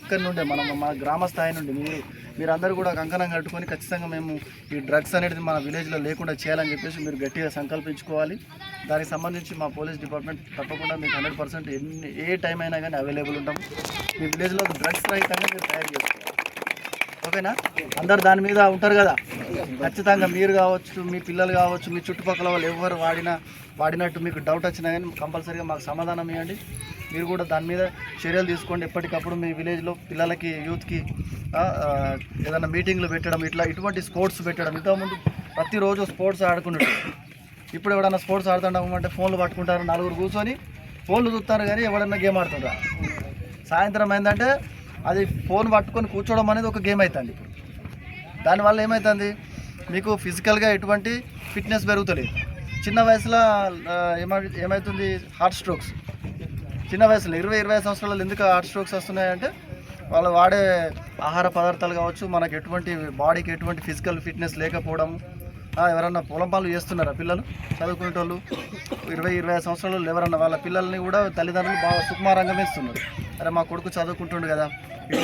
ఇక్కడ నుండే మా గ్రామ స్థాయి నుండి మీరందరూ కూడా కంకణం కట్టుకొని ఖచ్చితంగా మేము ఈ డ్రగ్స్ అనేది మన విలేజ్లో లేకుండా చేయాలని చెప్పేసి మీరు గట్టిగా సంకల్పించుకోవాలి. దానికి సంబంధించి మా పోలీస్ డిపార్ట్మెంట్ తప్పకుండా మీకు 100% ఏ టైం అయినా కానీ అవైలబుల్ ఉంటాం. మీ విలేజ్లో డ్రగ్స్ రహితంగా మీరు తయారు చేసుకోవాలి. ఓకేనా? అందరు దాని మీద ఉంటారు కదా. ఖచ్చితంగా మీరు కావచ్చు, మీ పిల్లలు కావచ్చు, మీ చుట్టుపక్కల వాళ్ళు ఎవరు వాడినట్టు మీకు డౌట్ వచ్చినా కానీ కంపల్సరీగా మాకు సమాధానం ఇవ్వండి. మీరు కూడా దాని మీద చర్యలు తీసుకోండి. ఎప్పటికప్పుడు మీ విలేజ్లో పిల్లలకి, యూత్కి ఏదైనా మీటింగ్లు పెట్టడం, ఇటువంటి స్పోర్ట్స్ పెట్టడం. ఇంతకుముందు ప్రతిరోజు స్పోర్ట్స్ ఆడుకునేటప్పుడు, ఇప్పుడు ఎవడన్నా స్పోర్ట్స్ ఆడుతుంటామంటే ఫోన్లు పట్టుకుంటారు, నలుగురు కూర్చొని ఫోన్లు చూస్తారు కానీ ఎవడన్నా గేమ్ ఆడుతుంటారు. సాయంత్రం అయిందంటే అది ఫోన్ పట్టుకొని కూర్చోవడం అనేది ఒక గేమ్ అవుతుంది. ఇప్పుడు దానివల్ల ఏమవుతుంది, మీకు ఫిజికల్గా ఎటువంటి ఫిట్నెస్ పెరుగుతలేదు. చిన్న వయసులో ఏమవుతుంది, హార్ట్ స్ట్రోక్స్. చిన్న వయసులో 20-25 సంవత్సరాలు ఎందుకు హార్ట్ స్ట్రోక్స్ వస్తున్నాయంటే వాళ్ళు వాడే ఆహార పదార్థాలు కావచ్చు, మనకు ఎటువంటి బాడీకి ఎటువంటి ఫిజికల్ ఫిట్నెస్ లేకపోవడం. ఎవరన్నా పొలం పనులు చేస్తున్నారా పిల్లలు, చదువుకునేటోళ్ళు 20-25 సంవత్సరాలు ఎవరన్నా వాళ్ళ పిల్లల్ని కూడా తల్లిదండ్రులు బాగా సుకుమారంగా ఇస్తున్నారు. అరే మా కొడుకు చదువుకుంటుండు కదా,